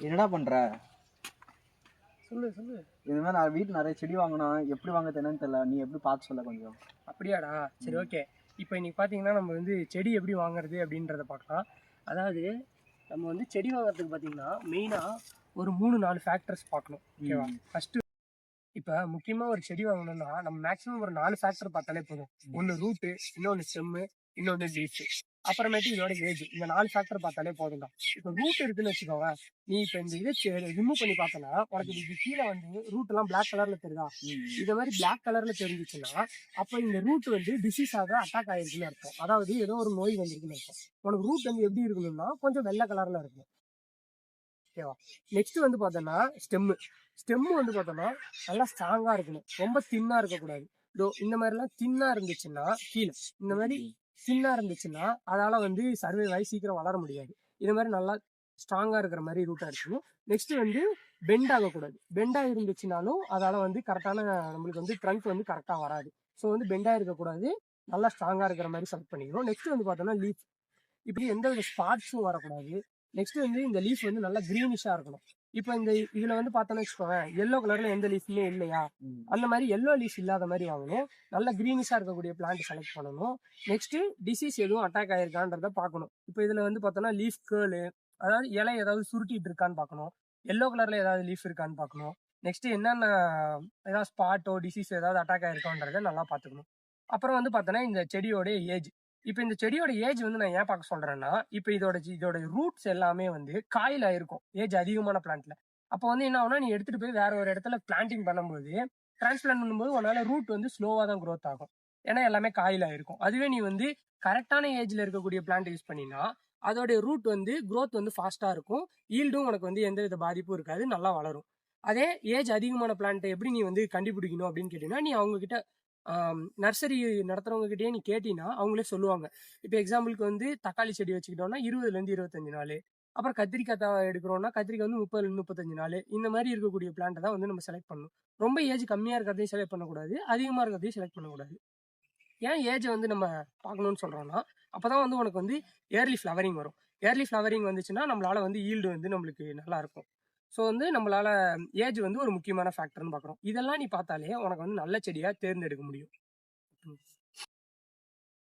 என்னடா பண்ற? சொல்லு சொல்லு. இது மாதிரி நான் வீட்டுல நிறைய செடி வாங்கணும், எப்படி வாங்க என்னன்னு தெரியல. நீ எப்படி பார்த்து சொல்ல கொஞ்சம். அப்படியாடா? சரி, ஓகே. இப்போ இன்னைக்கு பார்த்தீங்கன்னா நம்ம வந்து செடி எப்படி வாங்குறது அப்படின்றத பார்க்கலாம். அதாவது நம்ம வந்து செடி வாங்குறதுக்கு பார்த்தீங்கன்னா மெயினாக ஒரு 3-4 ஃபேக்டர்ஸ் பார்க்கணும். ஓகேவா? ஃபஸ்ட்டு இப்போ முக்கியமாக ஒரு செடி வாங்கணும்னா நம்ம மேக்ஸிமம் ஒரு 4 ஃபேக்டர் பார்த்தாலே போதும். ஒன்று ரூட்டு, இன்னொன்று ஸ்டெம்மு, இன்னொன்று லீஃபு, அப்புறமேட்டு இதோட ஏஜ். இந்த 4 ஃபேக்டர் பார்த்தாலே போதும் தான். இப்போ ரூட் இருக்குன்னு வச்சுக்கோங்க. நீ இப்போ இந்த இதை ரிமூவ் பண்ணி பார்த்தனா உனக்கு இது கீழே வந்து ரூட் எல்லாம் பிளாக் கலர்ல தெரியுதா? இது மாதிரி பிளாக் கலர்ல தெரிஞ்சிச்சுன்னா அப்போ இந்த ரூட் வந்து டிசீஸ் ஆக அட்டாக் ஆயிருக்குன்னு அர்த்தம். அதாவது ஏதோ ஒரு நோய் வந்திருக்குன்னு அர்த்தம். உனக்கு ரூட் வந்து எப்படி இருக்கணும்னா கொஞ்சம் வெள்ளை கலர்ல இருக்கும். ஓகேவா? நெக்ஸ்ட் வந்து பார்த்தோன்னா ஸ்டெம்மு வந்து பார்த்தோன்னா நல்லா ஸ்ட்ராங்கா இருக்கணும். ரொம்ப தின்னா இருக்கக்கூடாது. இதோ இந்த மாதிரிலாம் தின்னா இருந்துச்சுன்னா கீழே இந்த மாதிரி தின்னா இருந்துச்சுன்னா அதால வந்து சர்வைவ் ஆகி சீக்கிரம் வளர முடியாது. இது மாதிரி நல்லா ஸ்ட்ராங்கா இருக்கிற மாதிரி ரூட்டா இருக்கணும். நெக்ஸ்ட் வந்து பெண்ட் ஆகக்கூடாது. பெண்டா இருந்துச்சுனாலும் அதால வந்து கரெக்டான நம்மளுக்கு வந்து ட்ரங்க் வந்து கரெக்டா வராது. ஸோ வந்து பெண்டா இருக்கக்கூடாது. நல்லா ஸ்ட்ராங்கா இருக்கிற மாதிரி செலக்ட் பண்ணிக்கணும். நெக்ஸ்ட் வந்து பார்த்தோன்னா லீஃப். இப்படி எந்த வித ஸ்பாட்ஸும் வரக்கூடாது. நெக்ஸ்ட் வந்து இந்த லீஃப் வந்து நல்லா கிரீனிஷா இருக்கணும். இப்போ இந்த இதுல வந்து பார்த்தோன்னு வச்சுக்கோங்க, எல்லோ கலர்ல எந்த லீஃப்மே இல்லையா, அந்த மாதிரி எல்லோ லீஃப் இல்லாத மாதிரி வாங்கணும். நல்ல கிரீனிஷா இருக்கக்கூடிய பிளான்ட் செலக்ட் பண்ணணும். நெக்ஸ்ட் டிசீஸ் எதுவும் அட்டாக் ஆயிருக்கான்றத பார்க்கணும். இப்போ இதுல வந்து பார்த்தோன்னா லீஃப் கேர்ளு, அதாவது இலை ஏதாவது சுருட்டிட்டு இருக்கான்னு பார்க்கணும். எல்லோ கலர்ல ஏதாவது லீஃப் இருக்கான்னு பார்க்கணும். நெக்ஸ்ட் என்னென்ன ஏதாவது ஸ்பாட்டோ டிசீஸ் ஏதாவது அட்டாக் ஆயிருக்கான்றத நல்லா பார்த்துக்கணும். அப்புறம் வந்து பார்த்தோன்னா இந்த செடியோட ஏஜ். இப்போ இந்த செடியோட ஏஜ் வந்து நான் ஏன் பார்க்க சொல்றேன்னா, இப்போ இதோட ரூட்ஸ் எல்லாமே வந்து காயில இருக்கும் ஏஜ் அதிகமான பிளான்ட்ல. அப்போ வந்து என்ன ஆகும்னா, நீ எடுத்துட்டு போய் வேற ஒரு இடத்துல பிளான்டிங் பண்ணும்போது, டிரான்ஸ்பிளான்ட் பண்ணும்போது உன்னால ரூட் வந்து ஸ்லோவா தான் growth ஆகும். ஏன்னா எல்லாமே காயில இருக்கும். அதுவே நீ வந்து கரெக்டான ஏஜ்ல இருக்கக்கூடிய பிளான்ட் யூஸ் பண்ணினா, அதோட ரூட் வந்து growth வந்து ஃபாஸ்டா இருக்கும். ஈல்டும் உனக்கு வந்து எந்த வித பாதிப்பும் இருக்காது. நல்லா வளரும். அதே ஏஜ் அதிகமான பிளான்ட் எப்படி நீ வந்து கண்டுபிடிக்கணும் அப்படின்னு கேட்டீங்கன்னா, நீ அவங்க கிட்ட நர்சரி நடத்துறவங்க கிட்டயே நீ கேட்டீங்கன்னா அவங்களே சொல்லுவாங்க. இப்போ எக்ஸாம்பிளுக்கு வந்து தக்காளி செடி வச்சுக்கிட்டோம்னா 20லேருந்து 25 நாள். அப்புறம் கத்திரிக்காய் எடுக்கிறோம்னா கத்திரிக்காய் வந்து 30லேருந்து 35 நாள். இந்த மாதிரி இருக்கக்கூடிய பிளான்ட்டை தான் வந்து நம்ம செலக்ட் பண்ணணும். ரொம்ப ஏஜ் கம்மியா இருக்கிறதையும் செலக்ட் பண்ணக்கூடாது. அதிகமா இருக்கிறதையும் செலக்ட் பண்ணக்கூடாது. ஏன் ஏஜ் வந்து நம்ம பார்க்கணும்னு சொல்றோம்னா, அப்பதான் வந்து உனக்கு வந்து ஏர்லி ஃப்ளவரிங் வரும். ஏர்லி ஃப்ளவரிங் வந்துச்சுன்னா நம்மளால வந்து ஈல்டு வந்து நம்மளுக்கு நல்லா இருக்கும். ஸோ வந்து நம்மளால ஏஜ் வந்து ஒரு முக்கியமான ஃபேக்டர்னு பார்க்குறோம். இதெல்லாம் நீ பார்த்தாலே உனக்கு வந்து நல்ல செடியா தேர்ந்தெடுக்க முடியும். ம்.